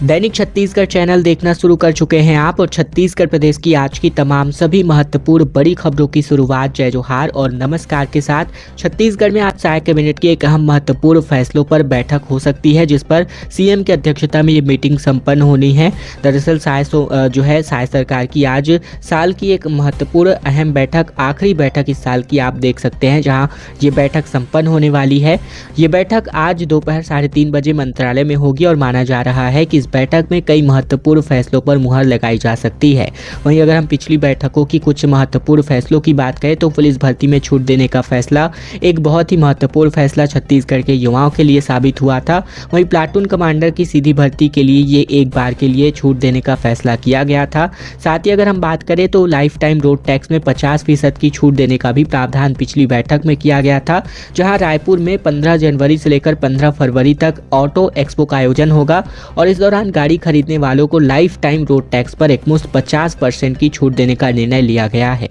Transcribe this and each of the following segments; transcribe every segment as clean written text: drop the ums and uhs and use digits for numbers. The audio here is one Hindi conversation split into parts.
दैनिक छत्तीसगढ़ चैनल देखना शुरू कर चुके हैं आप और छत्तीसगढ़ प्रदेश की आज की तमाम सभी महत्वपूर्ण बड़ी खबरों की शुरुआत जय जोहार और नमस्कार के साथ। छत्तीसगढ़ में आज 100 कैबिनेट की एक अहम महत्वपूर्ण फैसलों पर बैठक हो सकती है, जिस पर सीएम की अध्यक्षता में ये मीटिंग संपन्न होनी है। दरअसल साय सरकार की आज साल की एक महत्वपूर्ण अहम बैठक, आखिरी बैठक इस साल की आप देख सकते हैं, जहाँ ये बैठक संपन्न होने वाली है। ये बैठक आज दोपहर 3:30 बजे मंत्रालय में होगी और माना जा रहा है कि इस बैठक में कई महत्वपूर्ण फैसलों पर मुहर लगाई जा सकती है। वहीं अगर हम पिछली बैठकों की कुछ महत्वपूर्ण फैसलों की बात करें तो पुलिस भर्ती में छूट देने का फैसला एक बहुत ही महत्वपूर्ण फैसला छत्तीसगढ़ के युवाओं के लिए साबित हुआ था। वहीं प्लाटून कमांडर की सीधी भर्ती के लिए ये एक बार के लिए छूट देने का फैसला किया गया था। साथ ही अगर हम बात करें तो लाइफ टाइम रोड टैक्स में 50% की छूट देने का भी प्रावधान पिछली बैठक में किया गया था, जहां रायपुर में 15 जनवरी से लेकर 15 फरवरी तक ऑटो एक्सपो का आयोजन होगा और इस दौरान गाड़ी खरीदने वालों को लाइफ टाइम रोड टैक्स पर एकमुश्त 50% की छूट देने का निर्णय लिया गया है।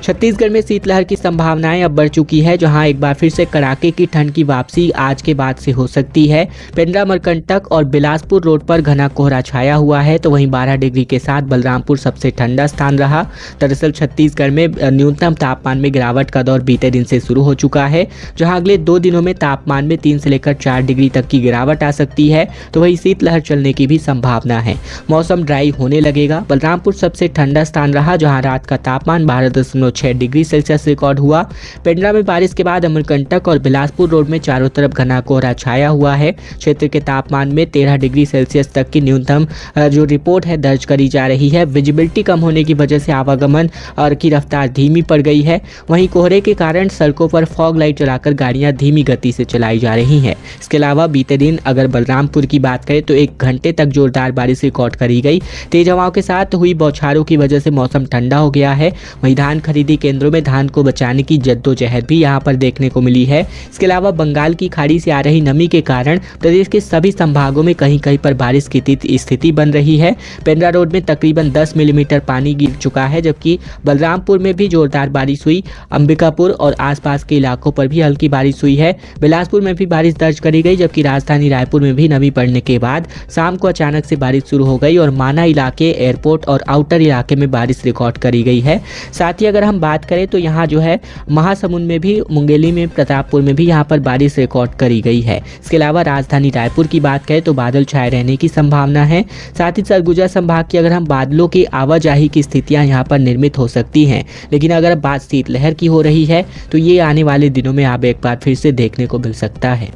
छत्तीसगढ़ में शीतलहर की संभावनाएं अब बढ़ चुकी है, जहां एक बार फिर से कड़ाके की ठंड की वापसी आज के बाद से हो सकती है। पेंड्रा मरकंटक और बिलासपुर रोड पर घना कोहरा छाया हुआ है, तो वहीं 12 डिग्री के साथ बलरामपुर सबसे ठंडा स्थान रहा। दरअसल छत्तीसगढ़ में न्यूनतम तापमान में गिरावट का दौर बीते दिन से शुरू हो चुका है, जहां अगले 2 दिनों में तापमान में 3 से लेकर 4 डिग्री तक की गिरावट आ सकती है, तो वहीं शीतलहर चलने की भी संभावना है। मौसम ड्राई होने लगेगा। बलरामपुर सबसे ठंडा स्थान रहा, जहाँ रात का तापमान 12.6 डिग्री सेल्सियस रिकॉर्ड हुआ। पेंड्रा में बारिश के बाद अमरकंटक और बिलासपुर रोड में चारों तरफ घना कोहरा छाया हुआ है। क्षेत्र के तापमान में 13 डिग्री सेल्सियस तक की न्यूनतम जो रिपोर्ट है दर्ज करी जा रही है। विजिबिलिटी कम होने की वजह से आवागमन और की रफ्तार धीमी पड़ गई है। वहीं कोहरे के कारण सड़कों पर फॉग लाइट जलाकर गाड़ियां धीमी गति से चलाई जा रही हैं। इसके अलावा बीते दिन अगर बलरामपुर की बात करें तो 1 घंटे तक जोरदार बारिश रिकॉर्ड करी गई। तेज हवाओं के साथ हुई बौछारों की वजह से मौसम ठंडा हो गया है। वहीं धान खरीदी केंद्रों में धान को बचाने की जद्दोजहद भी यहां पर देखने को मिली है। इसके अलावा बंगाल की खाड़ी से आ रही नमी के कारण प्रदेश के सभी संभागों में कहीं कहीं पर बारिश की स्थिति बन रही है। पेंड्रा रोड में तकरीबन 10 मिलीमीटर पानी गिर चुका है, जबकि बलरामपुर में भी जोरदार बारिश हुई। अंबिकापुर और आसपास के इलाकों पर भी हल्की बारिश हुई है। बिलासपुर में भी बारिश दर्ज करी गई, जबकि राजधानी रायपुर में भी नमी पड़ने के बाद शाम को अचानक से बारिश शुरू हो गई और माना इलाके, एयरपोर्ट और आउटर इलाके में बारिश रिकॉर्ड करी गई है। साथ ही अगर हम बात करें तो यहाँ जो है महासमुंद में भी, मुंगेली में, प्रतापपुर में भी यहाँ पर बारिश रिकॉर्ड करी गई है। इसके अलावा राजधानी रायपुर की बात करें तो बादल छाए रहने की संभावना है। साथ ही सरगुजा संभाग की अगर हम बादलों की आवाजाही की स्थितियां यहाँ पर निर्मित हो सकती हैं, लेकिन अगर बात शीतलहर की हो रही है तो ये आने वाले दिनों में आप एक बार फिर से देखने को मिल सकता है।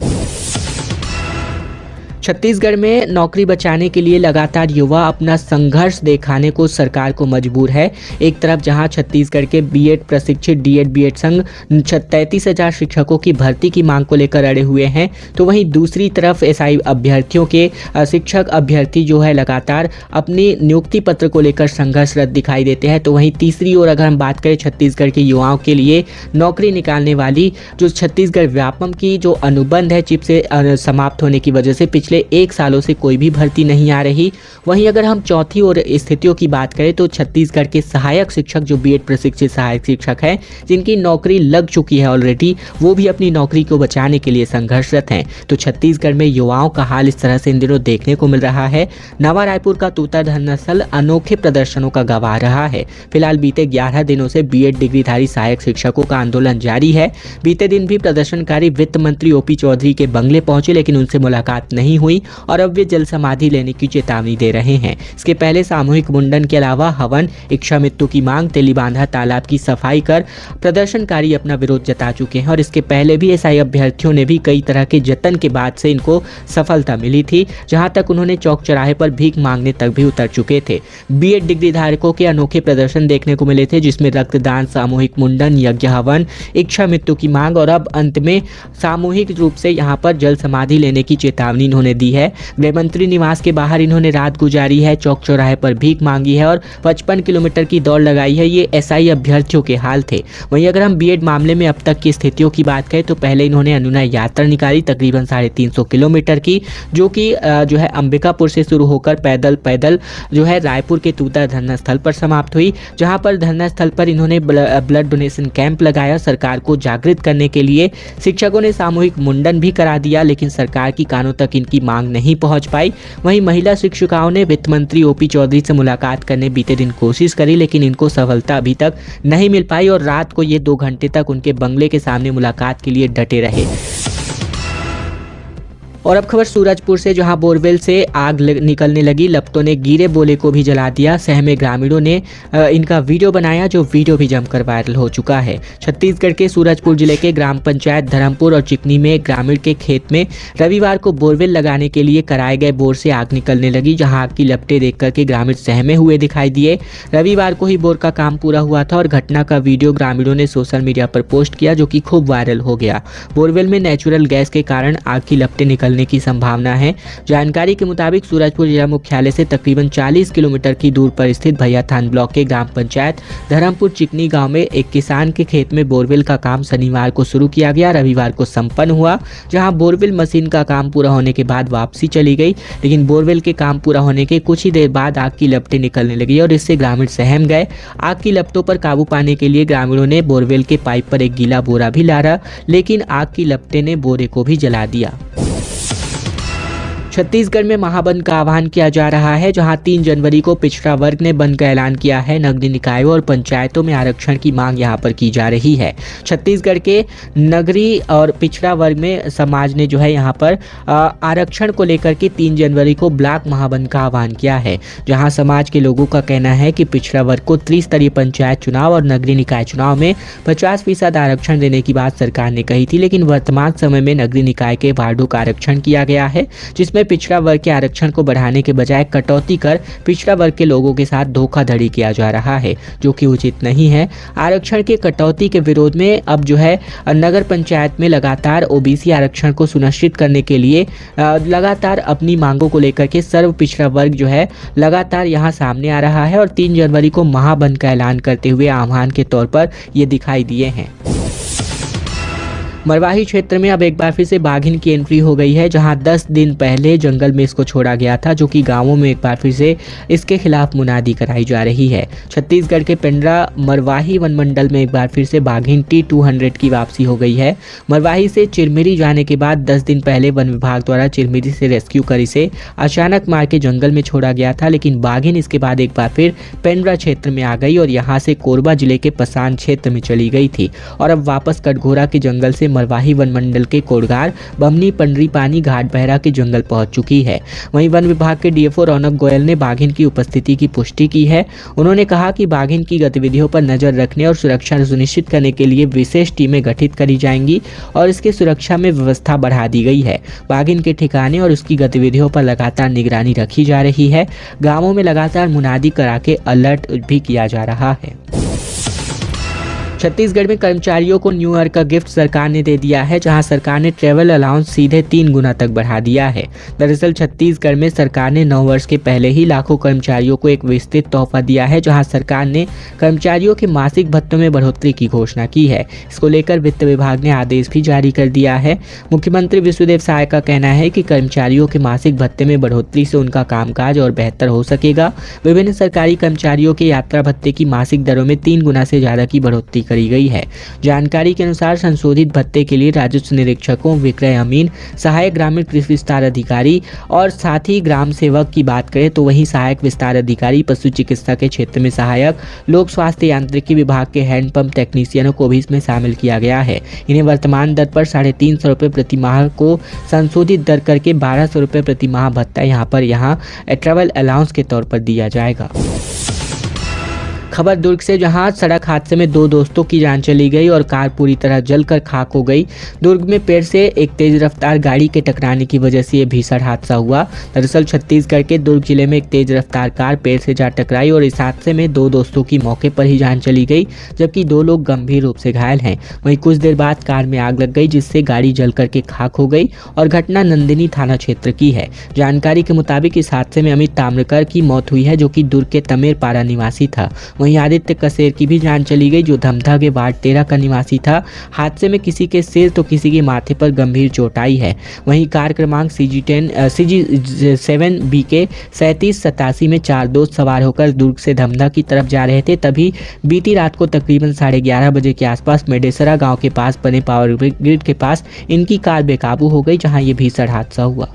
छत्तीसगढ़ में नौकरी बचाने के लिए लगातार युवा अपना संघर्ष दिखाने को सरकार को मजबूर है। एक तरफ जहां छत्तीसगढ़ के बीएड प्रशिक्षित डीएड बीएड संघ 33,000 शिक्षकों की भर्ती की मांग को लेकर अड़े हुए हैं, तो वहीं दूसरी तरफ एसआई अभ्यर्थियों के शिक्षक अभ्यर्थी जो है लगातार अपनी नियुक्ति पत्र को लेकर संघर्षरत दिखाई देते हैं। तो वहीं तीसरी ओर अगर हम बात करें छत्तीसगढ़ के युवाओं के लिए नौकरी निकालने वाली जो छत्तीसगढ़ व्यापम की जो अनुबंध है चिप से समाप्त होने की वजह से पिछले 1 सालों से कोई भी भर्ती नहीं आ रही। वहीं अगर हम चौथी ओर स्थितियों की बात करें तो छत्तीसगढ़ के सहायक शिक्षक जो बीएड प्रशिक्षित सहायक शिक्षक हैं, जिनकी नौकरी लग चुकी है ऑलरेडी, वो भी अपनी नौकरी को बचाने के लिए संघर्षरत हैं। तो छत्तीसगढ़ में युवाओं का हाल इस तरह से इन दिनों देखने को मिल रहा है। नवा रायपुर का तूता धर्मस्थल अनोखे प्रदर्शनों का गवाह रहा है। फिलहाल बीते 11 दिनों से बीएड डिग्रीधारी सहायक शिक्षकों का आंदोलन जारी है। बीते दिन भी प्रदर्शनकारी वित्त मंत्री ओपी चौधरी के बंगले पहुंचे, लेकिन उनसे मुलाकात नहीं हुई और अब वे जल समाधि लेने की चेतावनी दे रहे हैं। इसके पहले सामूहिक मुंडन के अलावा हवन, इच्छा मृत्यु की मांग, तेलीबांधा तालाब की सफाई कर प्रदर्शनकारी अपना विरोध जता चुके हैं और इसके पहले भी एसआई अभ्यर्थियों ने भी कई तरह के जतन के बाद से इनको सफलता मिली थी, जहां तक उन्होंने चौक चौराहे पर भीख मांगने तक भी उतर चुके थे। बीएड डिग्री धारकों के अनोखे प्रदर्शन देखने को मिले थे, जिसमें रक्तदान, सामूहिक मुंडन, यज्ञ हवन, इच्छा मृत्यु की मांग और अब अंत में सामूहिक रूप से यहाँ पर जल समाधि लेने की चेतावनी इन्होंने दी है। गृह मंत्री निवास के बाहर इन्होंने रात गुजारी है, चौक चौराहे पर भीख मांगी है और 55 किलोमीटर की दौड़ लगाई है। ये एसआई अभ्यर्थियों के हाल थे। वहीं अगर हम बीएड मामले में अब तक की स्थितियों की बात करें तो पहले इन्होंने अनुनय यात्रा निकाली तकरीबन 350 किलोमीटर की, जो कि जो है अंबिकापुर से शुरू होकर पैदल जो है रायपुर के तूता धरना स्थल पर समाप्त हुई, जहां पर धरना स्थल पर इन्होंने ब्लड डोनेशन कैंप लगाया। सरकार को जागृत करने के लिए शिक्षकों ने सामूहिक मुंडन भी करा दिया, लेकिन सरकार की कानों तक इनकी मांग नहीं पहुंच पाई। वहीं महिला शिक्षिकाओं ने वित्त मंत्री ओपी चौधरी से मुलाकात करने बीते दिन कोशिश करी, लेकिन इनको सफलता अभी तक नहीं मिल पाई और रात को ये 2 घंटे तक उनके बंगले के सामने मुलाकात के लिए डटे रहे। और अब खबर सूरजपुर से, जहां बोरवेल से आग निकलने लगी। लपटों ने गिरे बोले को भी जला दिया। सहमे ग्रामीणों ने इनका वीडियो बनाया, जो वीडियो भी जमकर वायरल हो चुका है। छत्तीसगढ़ के सूरजपुर जिले के ग्राम पंचायत धर्मपुर और चिकनी में ग्रामीण के खेत में रविवार को बोरवेल लगाने के लिए कराए गए बोर से आग निकलने लगी, जहां आग की लपटें देख करके ग्रामीण सहमे हुए दिखाई दिए। रविवार को ही बोर का काम पूरा हुआ था और घटना का वीडियो ग्रामीणों ने सोशल मीडिया पर पोस्ट किया, जो कि खूब वायरल हो गया। बोरवेल में नेचुरल गैस के कारण आग की लपटें निकलने की संभावना है। जानकारी के मुताबिक सूरजपुर जिला मुख्यालय से तकरीबन 40 किलोमीटर की दूर पर स्थित भैयाथान ब्लॉक के ग्राम पंचायत धर्मपुर चिकनी गांव में एक किसान के खेत में बोरवेल का काम शनिवार को शुरू किया गया। रविवार को संपन्न हुआ, जहां बोरवेल मशीन का काम पूरा होने के बाद वापसी चली गई, लेकिन बोरवेल के काम पूरा होने के कुछ ही देर बाद आग की लपटें निकलने लगी और इससे ग्रामीण सहम गए। आग की लपटों पर काबू पाने के लिए ग्रामीणों ने बोरवेल के पाइप पर एक गीला बोरा भी लाया, लेकिन आग की लपटें ने बोरे को भी जला दिया। छत्तीसगढ़ में महाबंद का आह्वान किया जा रहा है, जहां 3 जनवरी को पिछड़ा वर्ग ने बंद का ऐलान किया है। नगरीय निकायों और पंचायतों में आरक्षण की मांग यहां पर की जा रही है। छत्तीसगढ़ के नगरीय और पिछड़ा वर्ग में समाज ने जो है यहां पर आरक्षण को लेकर के 3 जनवरी को ब्लॉक महाबंद का आह्वान किया है, जहां समाज के लोगों का कहना है कि पिछड़ा वर्ग को त्रिस्तरीय पंचायत चुनाव और नगरीय निकाय चुनाव में 50% आरक्षण देने की बात सरकार ने कही थी, लेकिन वर्तमान समय में नगरीय निकाय के वार्डों का आरक्षण किया गया है, जिसमें पिछड़ा वर्ग के आरक्षण को बढ़ाने के बजाय कटौती कर पिछड़ा वर्ग के लोगों के साथ धोखाधड़ी किया जा रहा है, जो कि उचित नहीं है। आरक्षण के कटौती के विरोध में अब जो है नगर पंचायत में लगातार ओबीसी आरक्षण को सुनिश्चित करने के लिए लगातार अपनी मांगों को लेकर के सर्व पिछड़ा वर्ग जो है लगातार यहां सामने आ रहा है और 3 जनवरी को महाबंद का ऐलान करते हुए आह्वान के तौर पर ये दिखाई दिए हैं। मरवाही क्षेत्र में अब एक बार फिर से बाघिन की एंट्री हो गई है, जहां 10 दिन पहले जंगल में इसको छोड़ा गया था, जो कि गांवों में एक बार फिर से इसके खिलाफ मुनादी कराई जा रही है। छत्तीसगढ़ के पेंड्रा मरवाही वन मंडल में एक बार फिर से बाघिन T200 की वापसी हो गई है। मरवाही से चिरमिरी जाने के बाद 10 दिन पहले वन विभाग द्वारा चिरमिरी से रेस्क्यू कर इसे अचानक मार के जंगल में छोड़ा गया था, लेकिन बाघिन इसके बाद एक बार फिर पेंड्रा क्षेत्र में आ गई और यहाँ से कोरबा जिले के पसान क्षेत्र में चली गई थी और अब वापस कटघोरा के जंगल से मरवाही वन मंडल के कोड़गार, बमनी, पंडरी पानी, घाट बहरा के जंगल पहुंच चुकी है। वहीं वन विभाग के डीएफओ रौनक गोयल ने बाघिन की उपस्थिति की पुष्टि की है। उन्होंने कहा कि बाघिन की गतिविधियों पर नजर रखने और सुरक्षा सुनिश्चित करने के लिए विशेष टीमें गठित करी जाएंगी और इसके सुरक्षा में व्यवस्था बढ़ा दी गई है। बाघिन के ठिकाने और उसकी गतिविधियों पर लगातार निगरानी रखी जा रही है। गाँवों में लगातार मुनादी करा के अलर्ट भी किया जा रहा है। छत्तीसगढ़ में कर्मचारियों को न्यू ईयर का गिफ्ट सरकार ने दे दिया है, जहां सरकार ने ट्रैवल अलाउंस सीधे 3 गुना तक बढ़ा दिया है। दरअसल छत्तीसगढ़ में सरकार ने नववर्ष के पहले ही लाखों कर्मचारियों को एक विस्तृत तोहफा दिया है, जहां सरकार ने कर्मचारियों के मासिक भत्तों में बढ़ोतरी की घोषणा की है। इसको लेकर वित्त विभाग ने आदेश भी जारी कर दिया है। मुख्यमंत्री विष्णुदेव साय का कहना है कि कर्मचारियों के मासिक भत्ते में बढ़ोतरी से उनका कामकाज और बेहतर हो सकेगा। विभिन्न सरकारी कर्मचारियों के यात्रा भत्ते की मासिक दरों में 3 गुना से ज्यादा की बढ़ोतरी करी गई है। जानकारी के अनुसार संशोधित भत्ते के लिए राजस्व निरीक्षकों, विक्रय अमीन, सहायक ग्रामीण कृषि विस्तार अधिकारी और साथ ही ग्राम सेवक की बात करें तो वहीं सहायक विस्तार अधिकारी, पशु चिकित्सा के क्षेत्र में सहायक, लोक स्वास्थ्य यांत्रिकी विभाग के हैंडपंप टेक्नीशियनों को भी इसमें शामिल किया गया है। इन्हें वर्तमान दर पर 350 रुपये प्रति माह को संशोधित दर करके 1200 रुपये प्रति माह भत्ता यहाँ ट्रैवल अलाउंस के तौर पर दिया जाएगा। खबर दुर्ग से, जहां सड़क हादसे में 2 दोस्तों की जान चली गई और कार पूरी तरह जलकर खाक हो गई। दुर्ग में पेड़ से एक तेज रफ्तार गाड़ी के टकराने की वजह से यह भीषण हादसा हुआ। दरअसल छत्तीसगढ़ के दुर्ग जिले में एक तेज रफ्तार कार पेड़ से जा टकराई और इस हादसे में 2 दोस्तों की मौके पर ही जान चली गई, जबकि 2 लोग गंभीर रूप से घायल हैं। वहीं कुछ देर बाद कार में आग लग गई, जिससे गाड़ी जल करके खाक हो गई और घटना नंदिनी थाना क्षेत्र की है। जानकारी के मुताबिक इस हादसे में अमित ताम्रकर की मौत हुई है, जो कि दुर्ग के तमेर पारा निवासी था। वहीं आदित्य कसेर की भी जान चली गई, जो धमधा के वार्ड 13 का निवासी था। हादसे में किसी के सिर तो किसी के माथे पर गंभीर चोट आई है। वहीं कार क्रमांक CG7 BK 3787 में 4 दोस्त सवार होकर दुर्ग से धमधा की तरफ जा रहे थे। तभी बीती रात को तकरीबन 11:30 बजे के आसपास मेडेसरा गांव के पास बने पावर ग्रिड के पास इनकी कार बेकाबू हो गई, जहां ये भीषण हादसा हुआ।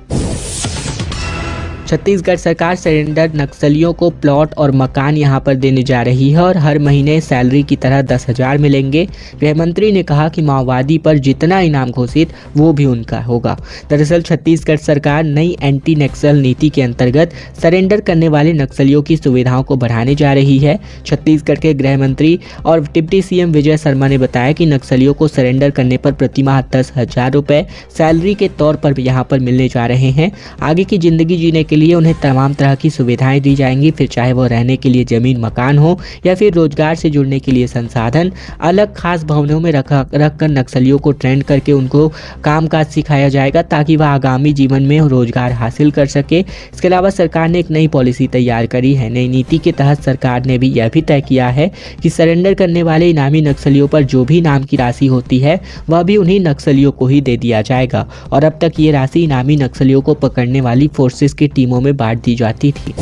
छत्तीसगढ़ सरकार सरेंडर नक्सलियों को प्लॉट और मकान यहां पर देने जा रही है और हर महीने सैलरी की तरह 10,000 मिलेंगे। गृह मंत्री ने कहा कि माओवादी पर जितना इनाम घोषित वो भी उनका होगा। दरअसल छत्तीसगढ़ सरकार नई एंटी नक्सल नीति के अंतर्गत सरेंडर करने वाले नक्सलियों की सुविधाओं को बढ़ाने जा रही है। छत्तीसगढ़ के गृह मंत्री और डिप्टी CM विजय शर्मा ने बताया कि नक्सलियों को सरेंडर करने पर प्रतिमाह 10,000 रुपये सैलरी के तौर पर यहाँ पर मिलने जा रहे हैं। आगे की जिंदगी जीने के लिए उन्हें तमाम तरह की सुविधाएं दी जाएंगी, फिर चाहे वो रहने के लिए जमीन मकान हो या फिर रोजगार से जुड़ने के लिए संसाधन। अलग खास भवनों में रखकर नक्सलियों को ट्रेन करके उनको कामकाज सिखाया जाएगा ताकि वह आगामी जीवन में रोजगार हासिल कर सके। इसके अलावा सरकार ने एक नई पॉलिसी तैयार करी है। नई नीति के तहत सरकार ने भी यह भी तय किया है कि सरेंडर करने वाले इनामी नक्सलियों पर जो भी इनाम की राशि होती है वह भी उन्हीं नक्सलियों को ही दे दिया जाएगा और अब तक ये राशि इनामी नक्सलियों को पकड़ने वाली फोर्सेस की टीमों में बांट दी जाती थी।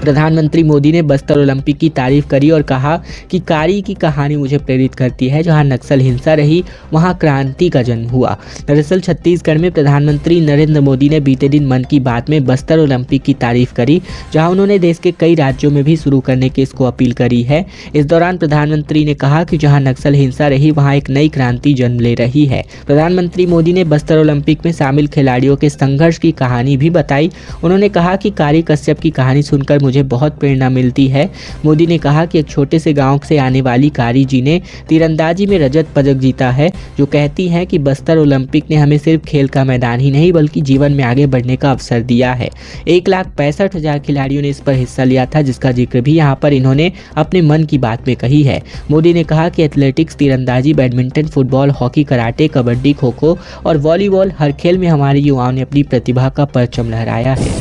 प्रधानमंत्री मोदी ने बस्तर ओलंपिक की तारीफ करी और कहा कि कारी की कहानी मुझे प्रेरित करती है। जहां नक्सल हिंसा रही वहां क्रांति का जन्म हुआ। दरअसल छत्तीसगढ़ में प्रधानमंत्री नरेंद्र मोदी ने बीते दिन मन की बात में बस्तर ओलंपिक की तारीफ करी, जहां उन्होंने देश के कई राज्यों में भी शुरू करने की इसको अपील करी है। इस दौरान प्रधानमंत्री ने कहा कि जहाँ नक्सल हिंसा रही वहाँ एक नई क्रांति जन्म ले रही है। प्रधानमंत्री मोदी ने बस्तर ओलंपिक में शामिल खिलाड़ियों के संघर्ष की कहानी भी बताई। उन्होंने कहा कि कारी कश्यप की कहानी सुनकर मुझे बहुत प्रेरणा मिलती है। मोदी ने कहा कि एक छोटे से गांव से आने वाली कारी जी ने तीरंदाजी में रजत पदक जीता है, जो कहती हैं कि बस्तर ओलंपिक ने हमें सिर्फ खेल का मैदान ही नहीं बल्कि जीवन में आगे बढ़ने का अवसर दिया है। 1,65,000 खिलाड़ियों ने इस पर हिस्सा लिया था, जिसका जिक्र भी यहाँ पर इन्होंने अपने मन की बात में कही है। मोदी ने कहा कि एथलेटिक्स, तीरंदाजी, badminton, football, hockey, karate, kabaddi, kho kho और वॉलीबॉल हर खेल में हमारे युवाओं ने अपनी प्रतिभा का परचम लहराया है।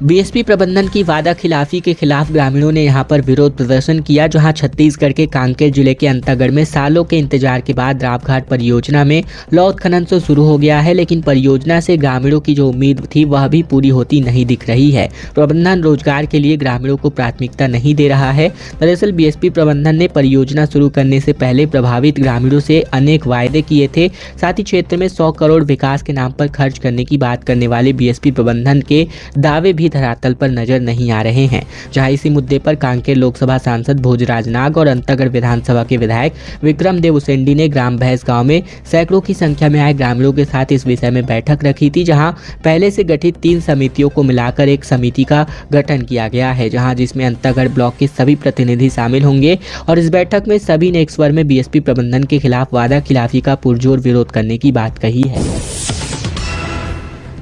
बीएसपी प्रबंधन की वादा खिलाफी के खिलाफ ग्रामीणों ने यहां पर विरोध प्रदर्शन किया, जहां छत्तीसगढ़ के कांकेर जिले के अंतागढ़ में सालों के इंतजार के बाद रावघाट परियोजना में लौह खनन तो शुरू हो गया है, लेकिन परियोजना से ग्रामीणों की जो उम्मीद थी वह भी पूरी होती नहीं दिख रही है। प्रबंधन रोजगार के लिए ग्रामीणों को प्राथमिकता नहीं दे रहा है। दरअसल बीएसपी प्रबंधन ने परियोजना शुरू करने से पहले प्रभावित ग्रामीणों से अनेक वायदे किए थे। साथ ही क्षेत्र में 100 करोड़ विकास के नाम पर खर्च करने की बात करने वाले बीएसपी प्रबंधन के दावे भी धरातल पर नजर नहीं आ रहे हैं। जहां इसी मुद्दे पर कांकेर लोकसभा सांसद भोजराज नाग और अंतागढ़ विधानसभा के विधायक विक्रम देव उसेंडी ने ग्राम भैंस गांव में सैकड़ों की संख्या में आए ग्रामीणों के साथ इस विषय में बैठक रखी थी, जहां पहले से गठित 3 समितियों को मिलाकर एक समिति का गठन किया गया है, जिसमें अंतागढ़ ब्लॉक के सभी प्रतिनिधि शामिल होंगे। और इस बैठक में सभी ने एक स्वर में बीएसपी प्रबंधन के खिलाफ वादा खिलाफी का पुरजोर विरोध करने की बात कही है।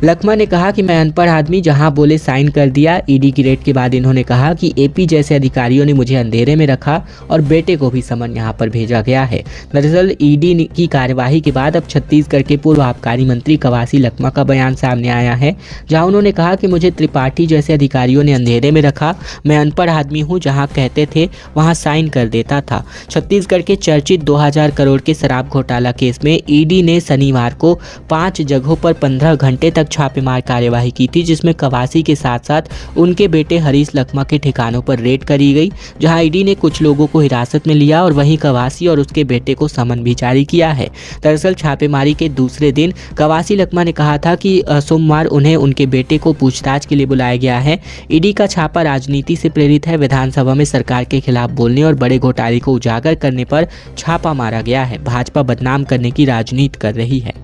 लखमा ने कहा कि मैं अनपढ़ आदमी, जहां बोले साइन कर दिया। ईडी की रेड के बाद इन्होंने कहा कि एपी जैसे अधिकारियों ने मुझे अंधेरे में रखा और बेटे को भी समन यहां पर भेजा गया है। दरअसल ईडी की कार्यवाही के बाद अब छत्तीसगढ़ के पूर्व आबकारी मंत्री कवासी लखमा का बयान सामने आया है, जहां उन्होंने कहा कि मुझे त्रिपाठी जैसे अधिकारियों ने अंधेरे में रखा। मैं अनपढ़ आदमी हूँ, जहाँ कहते थे वहाँ साइन कर देता था। छत्तीसगढ़ के चर्चित 2000 करोड़ के शराब घोटाला केस में ईडी ने शनिवार को 5 जगहों पर 15 घंटे तक छापेमार कार्यवाही की थी, जिसमें कवासी के साथ साथ उनके बेटे हरीश लखमा के ठिकानों पर रेड करी गई, जहां ईडी ने कुछ लोगों को हिरासत में लिया और वहीं कवासी और उसके बेटे को समन भी जारी किया है। दरअसल छापेमारी के दूसरे दिन कवासी लखमा ने कहा था कि सोमवार उन्हें उनके बेटे को पूछताछ के लिए बुलाया गया है। ईडी का छापा राजनीति से प्रेरित है। विधानसभा में सरकार के खिलाफ बोलने और बड़े घोटाले को उजागर करने पर छापा मारा गया है। भाजपा बदनाम करने की राजनीति कर रही है।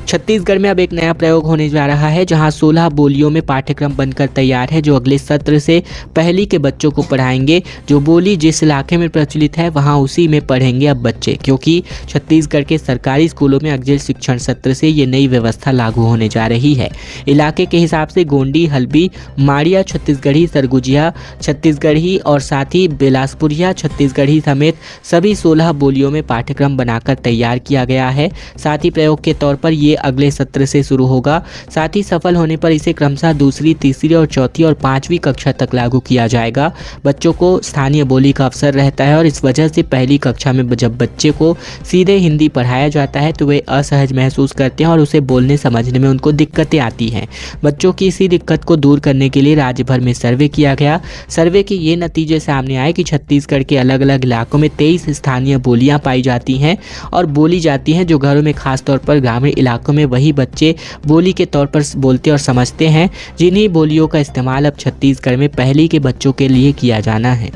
छत्तीसगढ़ में अब एक नया प्रयोग होने जा रहा है, जहां 16 बोलियों में पाठ्यक्रम बनकर तैयार है, जो अगले सत्र से पहली के बच्चों को पढ़ाएंगे। जो बोली जिस इलाके में प्रचलित है वहां उसी में पढ़ेंगे अब बच्चे, क्योंकि छत्तीसगढ़ के सरकारी स्कूलों में अगले शिक्षण सत्र से ये नई व्यवस्था लागू होने जा रही है। इलाके के हिसाब से गोंडी, हल्बी, माड़िया छत्तीसगढ़ी, सरगुजिया छत्तीसगढ़ी और साथ ही बिलासपुरिया छत्तीसगढ़ी समेत सभी 16 बोलियों में पाठ्यक्रम बनाकर तैयार किया गया है। साथ ही प्रयोग के तौर पर ये अगले सत्र से शुरू होगा। साथ ही सफल होने पर इसे क्रमशः दूसरी, तीसरी और चौथी और 5वीं कक्षा तक लागू किया जाएगा। बच्चों को स्थानीय बोली का अवसर रहता है और इस वजह से पहली कक्षा में जब बच्चे को सीधे हिंदी पढ़ाया जाता है तो वे असहज महसूस करते हैं और उसे बोलने समझने में उनको दिक्कतें आती हैं। बच्चों की इसी दिक्कत को दूर करने के लिए राज्य भर में सर्वे किया गया। सर्वे के ये नतीजे सामने आए कि छत्तीसगढ़ के अलग अलग इलाकों में 23 स्थानीय बोलियां पाई जाती हैं और बोली जाती हैं, जो घरों में खासतौर पर ग्रामीण इलाकों में वही बच्चे बोली के तौर पर बोलते और समझते हैं, जिन्हीं बोलियों का इस्तेमाल अब छत्तीसगढ़ में पहली के बच्चों के लिए किया जाना है।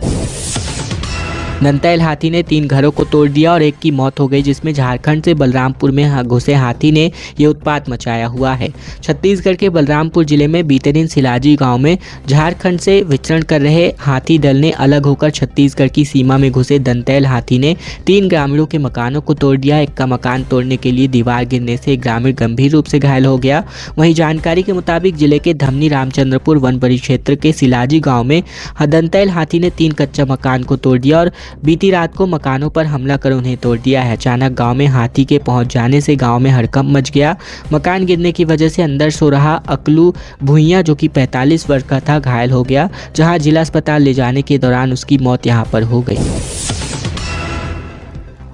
दंतैल हाथी ने 3 घरों को तोड़ दिया और एक की मौत हो गई, जिसमें झारखंड से बलरामपुर में घुसे हाथी ने ये उत्पात मचाया हुआ है। छत्तीसगढ़ के बलरामपुर जिले में बीते दिन सिलाजी गांव में झारखंड से विचरण कर रहे हाथी दल ने अलग होकर छत्तीसगढ़ की सीमा में घुसे दंतैल हाथी ने 3 ग्रामीणों के मकानों को तोड़ दिया। एक का मकान तोड़ने के लिए दीवार गिरने से एक ग्रामीण गंभीर रूप से घायल हो गया। वहीं जानकारी के मुताबिक जिले के धमनी रामचंद्रपुर वन परिक्षेत्र के सिलाजी गाँव में दंतैल हाथी ने 3 कच्चा मकान को तोड़ दिया और बीती रात को मकानों पर हमला कर उन्हें तोड़ दिया है। अचानक गांव में हाथी के पहुंच जाने से गांव में हड़कंप मच गया। मकान गिरने की वजह से अंदर सो रहा अकलू भुइयां, जो कि 45 वर्ष का था, घायल हो गया, जहां जिला अस्पताल ले जाने के दौरान उसकी मौत यहां पर हो गई।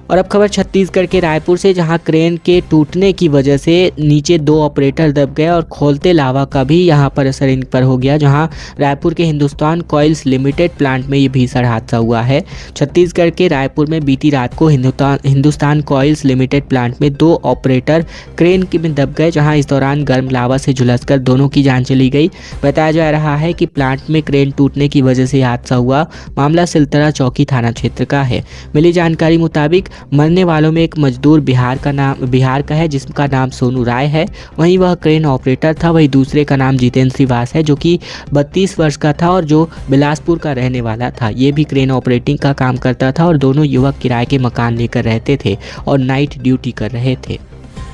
और अब खबर छत्तीसगढ़ के रायपुर से, जहां क्रेन के टूटने की वजह से नीचे 2 ऑपरेटर दब गए और खोलते लावा का भी यहां पर असर इन पर हो गया, जहां रायपुर के हिंदुस्तान कॉइल्स लिमिटेड प्लांट में ये भीषण हादसा हुआ है। छत्तीसगढ़ के रायपुर में बीती रात को हिंदुस्तान कॉइल्स लिमिटेड प्लांट में 2 ऑपरेटर क्रेन में दब गए, जहाँ इस दौरान गर्म लावा से झुलसकर दोनों की जान चली गई। बताया जा रहा है कि प्लांट में क्रेन टूटने की वजह से हादसा हुआ। मामला सिलतरा चौकी थाना क्षेत्र का है। मिली जानकारी मुताबिक मरने वालों में एक मजदूर बिहार का है, जिसका नाम सोनू राय है। वहीं वह क्रेन ऑपरेटर था। वहीं दूसरे का नाम जितेंद्र श्रीवास है, जो कि 32 वर्ष का था और जो बिलासपुर का रहने वाला था। ये भी क्रेन ऑपरेटिंग का काम करता था और दोनों युवक किराए के मकान लेकर रहते थे और नाइट ड्यूटी कर रहे थे।